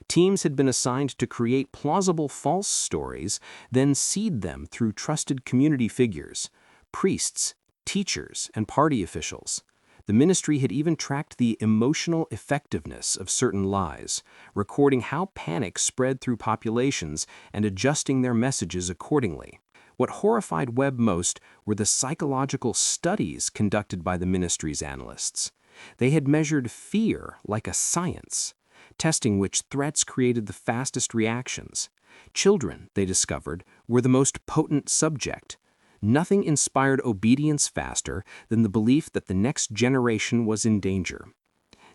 Teams had been assigned to create plausible false stories, then seed them through trusted community figures, priests, teachers, and party officials. The ministry had even tracked the emotional effectiveness of certain lies, recording how panic spread through populations and adjusting their messages accordingly. What horrified Webb most were the psychological studies conducted by the ministry's analysts. They had measured fear like a science, testing which threats created the fastest reactions. Children, they discovered, were the most potent subject. Nothing inspired obedience faster than the belief that the next generation was in danger.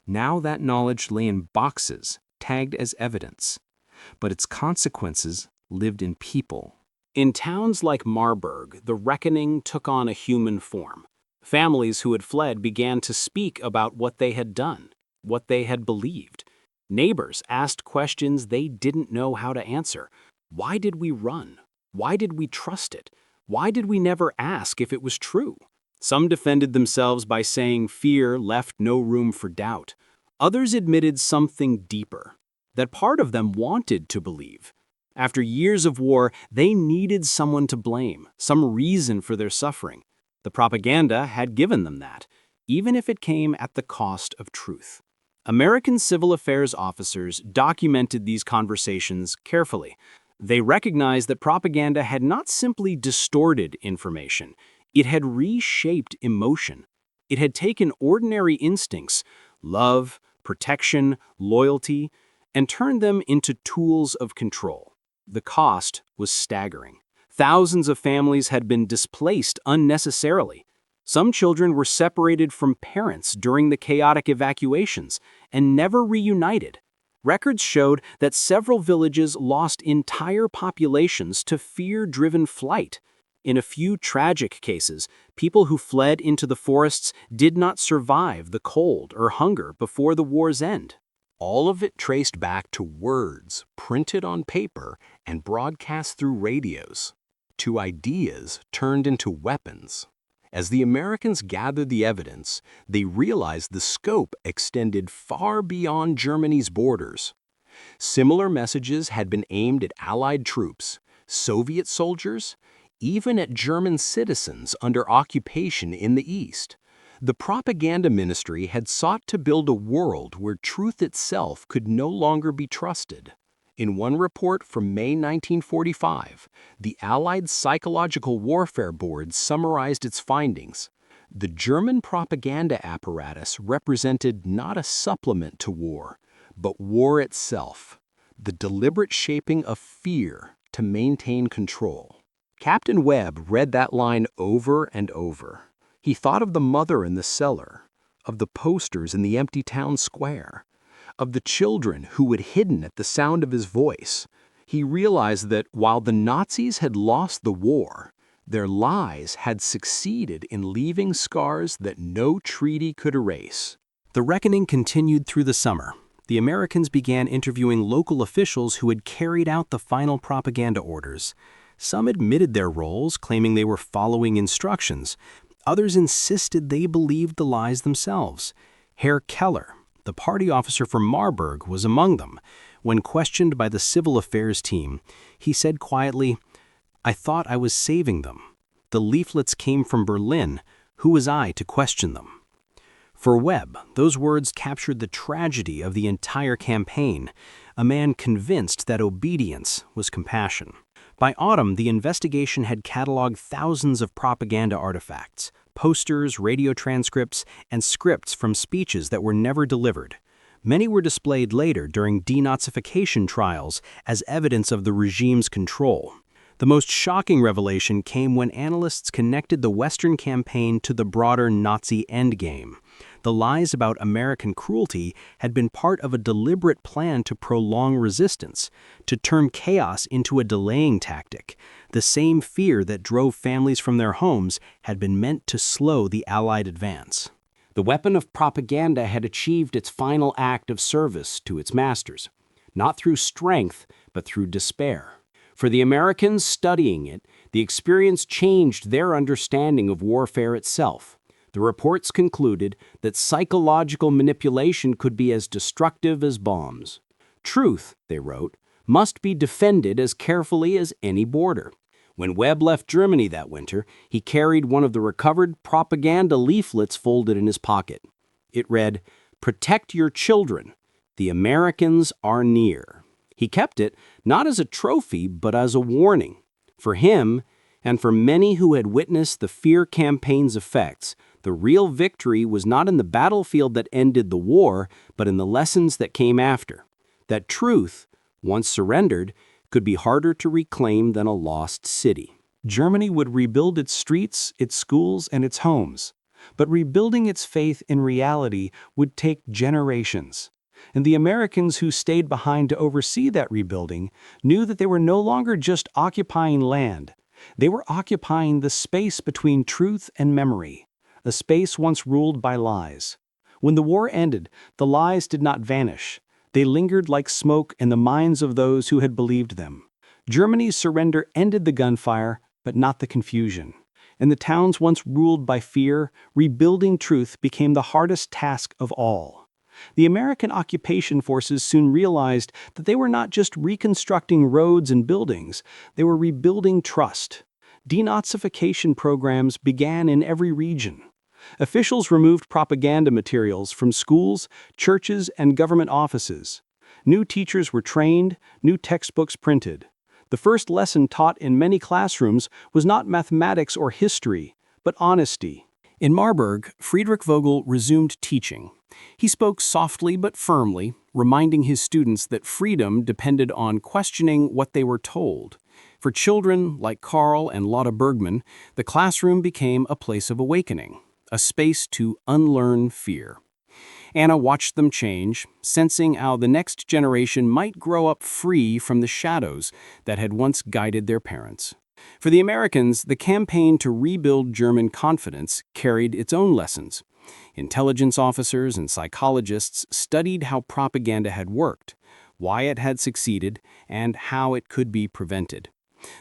Now that knowledge lay in boxes, tagged as evidence, but its consequences lived in people.
In towns like Marburg, the reckoning took on a human form. Families who had fled began to speak about what they had done, what they had believed. Neighbors asked questions they didn't know how to answer. Why did we run? Why did we trust it? Why did we never ask if it was true? Some defended themselves by saying fear left no room for doubt. Others admitted something deeper, that part of them wanted to believe. After years of war, they needed someone to blame, some reason for their suffering. The propaganda had given them that, even if it came at the cost of truth. American civil affairs officers documented these conversations carefully. They recognized that propaganda had not simply distorted information, it had reshaped emotion. It had taken ordinary instincts, love, protection, loyalty, and turned them into tools of control. The cost was staggering. Thousands of families had been displaced unnecessarily. Some children were separated from parents during the chaotic evacuations and never reunited. Records showed that several villages lost entire populations to fear-driven flight. In a few tragic cases, people who fled into the forests did not survive the cold or hunger before the war's end.
All of it traced back to words printed on paper and broadcast through radios, to ideas turned into weapons. As the Americans gathered the evidence, they realized the scope extended far beyond Germany's borders. Similar messages had been aimed at Allied troops, Soviet soldiers, even at German citizens under occupation in the East. The propaganda ministry had sought to build a world where truth itself could no longer be trusted. In one report from May 1945, the Allied Psychological Warfare Board summarized its findings. The German propaganda apparatus represented not a supplement to war, but war itself, the deliberate shaping of fear to maintain control. Captain Webb read that line over and over. He thought of the mother in the cellar, of the posters in the empty town square, of the children who had hidden at the sound of his voice. He realized that while the Nazis had lost the war, their lies had succeeded in leaving scars that no treaty could erase.
The reckoning continued through the summer. The Americans began interviewing local officials who had carried out the final propaganda orders. Some admitted their roles, claiming they were following instructions. Others insisted they believed the lies themselves. Herr Keller, the party officer from Marburg, was among them. When questioned by the civil affairs team, he said quietly, "I thought I was saving them. The leaflets came from Berlin. Who was I to question them?" For Webb, those words captured the tragedy of the entire campaign, a man convinced that obedience was compassion. By autumn, the investigation had cataloged thousands of propaganda artifacts, posters, radio transcripts, and scripts from speeches that were never delivered. Many were displayed later during denazification trials as evidence of the regime's control. The most shocking revelation came when analysts connected the Western campaign to the broader Nazi endgame. The lies about American cruelty had been part of a deliberate plan to prolong resistance, to turn chaos into a delaying tactic. The same fear that drove families from their homes had been meant to slow the Allied advance. The weapon of propaganda had achieved its final act of service to its masters, not through strength, but through despair. For the Americans studying it, the experience changed their understanding of warfare itself. The reports concluded that psychological manipulation could be as destructive as bombs. Truth, they wrote, must be defended as carefully as any border. When Webb left Germany that winter, he carried one of the recovered propaganda leaflets folded in his pocket. It read, "Protect your children. The Americans are near." He kept it not as a trophy, but as a warning. For him, and for many who had witnessed the fear campaign's effects, the real victory was not in the battlefield that ended the war, but in the lessons that came after. That truth, once surrendered, could be harder to reclaim than a lost city.
Germany would rebuild its streets, its schools, and its homes. But rebuilding its faith in reality would take generations. And the Americans who stayed behind to oversee that rebuilding knew that they were no longer just occupying land. They were occupying the space between truth and memory, a space once ruled by lies. When the war ended, the lies did not vanish. They lingered like smoke in the minds of those who had believed them. Germany's surrender ended the gunfire, but not the confusion. In the towns once ruled by fear, rebuilding truth became the hardest task of all. The American occupation forces soon realized that they were not just reconstructing roads and buildings, they were rebuilding trust. Denazification programs began in every region. Officials removed propaganda materials from schools, churches, and government offices. New teachers were trained, new textbooks printed. The first lesson taught in many classrooms was not mathematics or history, but honesty. In Marburg, Friedrich Vogel resumed teaching. He spoke softly but firmly, reminding his students that freedom depended on questioning what they were told. For children like Karl and Lotta Bergman, the classroom became a place of awakening, a space to unlearn fear.
Anna watched them change, sensing how the next generation might grow up free from the shadows that had once guided their parents. For the Americans, the campaign to rebuild German confidence carried its own lessons. Intelligence officers and psychologists studied how propaganda had worked, why it had succeeded, and how it could be prevented.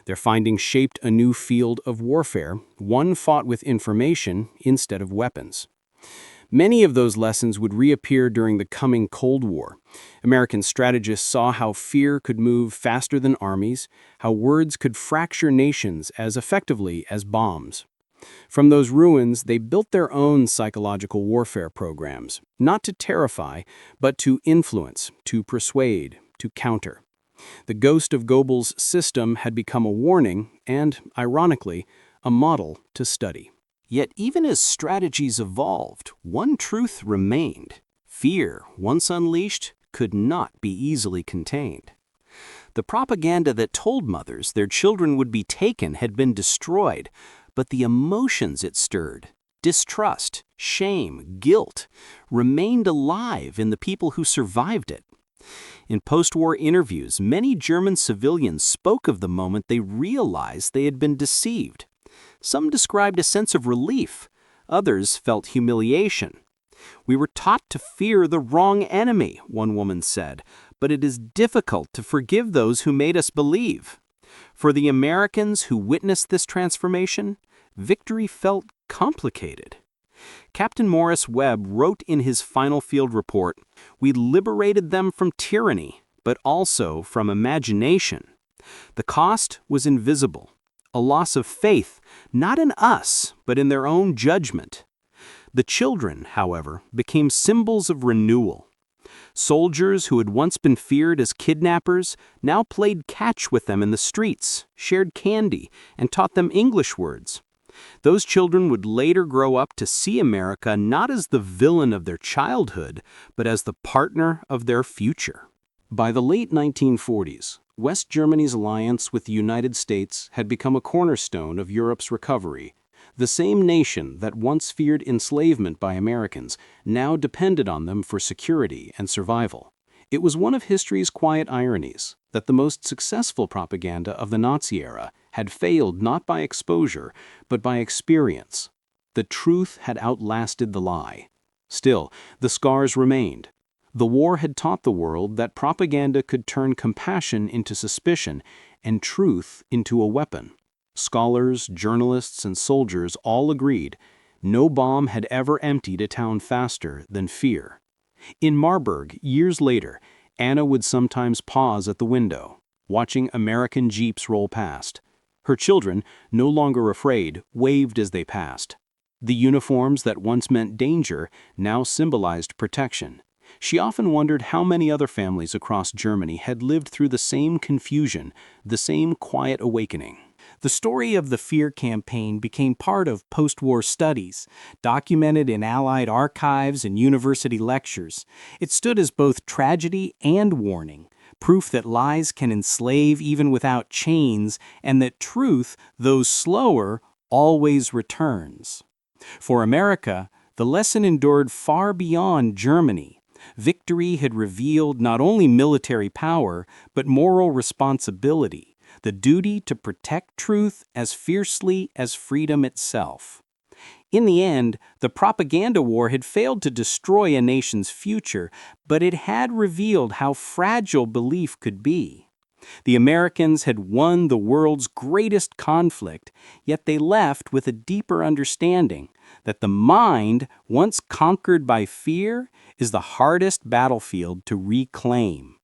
Their findings shaped a new field of warfare, one fought with information instead of weapons. Many of those lessons would reappear during the coming Cold War. American strategists saw how fear could move faster than armies, how words could fracture nations as effectively as bombs. From those ruins, they built their own psychological warfare programs, not to terrify, but to influence, to persuade, to counter. The ghost of Goebbels' system had become a warning and, ironically, a model to study.
Yet even as strategies evolved, one truth remained. Fear, once unleashed, could not be easily contained. The propaganda that told mothers their children would be taken had been destroyed, but the emotions it stirred, distrust, shame, guilt, remained alive in the people who survived it. In post-war interviews, many German civilians spoke of the moment they realized they had been deceived. Some described a sense of relief, others felt humiliation. "We were taught to fear the wrong enemy," one woman said, "but it is difficult to forgive those who made us believe." For the Americans who witnessed this transformation, victory felt complicated. Captain Morris Webb wrote in his final field report, "We liberated them from tyranny, but also from imagination. The cost was invisible, a loss of faith, not in us, but in their own judgment. The children, however, became symbols of renewal. Soldiers who had once been feared as kidnappers now played catch with them in the streets, shared candy, and taught them English words. Those children would later grow up to see America not as the villain of their childhood, but as the partner of their future." By the late 1940s, West Germany's alliance with the United States had become a cornerstone of Europe's recovery. The same nation that once feared enslavement by Americans now depended on them for security and survival. It was one of history's quiet ironies that the most successful propaganda of the Nazi era had failed not by exposure, but by experience. The truth had outlasted the lie. Still, the scars remained. The war had taught the world that propaganda could turn compassion into suspicion and truth into a weapon. Scholars, journalists, and soldiers all agreed no bomb had ever emptied a town faster than fear. In Marburg, years later, Anna would sometimes pause at the window, watching American jeeps roll past. Her children, no longer afraid, waved as they passed. The uniforms that once meant danger now symbolized protection. She often wondered how many other families across Germany had lived through the same confusion, the same quiet awakening. The story of the Fear campaign became part of post-war studies, documented in Allied archives and university lectures. It stood as both tragedy and warning, proof that lies can enslave even without chains, and that truth, though slower, always returns. For America, the lesson endured far beyond Germany. Victory had revealed not only military power, but moral responsibility, the duty to protect truth as fiercely as freedom itself. In the end, the propaganda war had failed to destroy a nation's future, but it had revealed how fragile belief could be. The Americans had won the world's greatest conflict, yet they left with a deeper understanding that the mind, once conquered by fear, is the hardest battlefield to reclaim.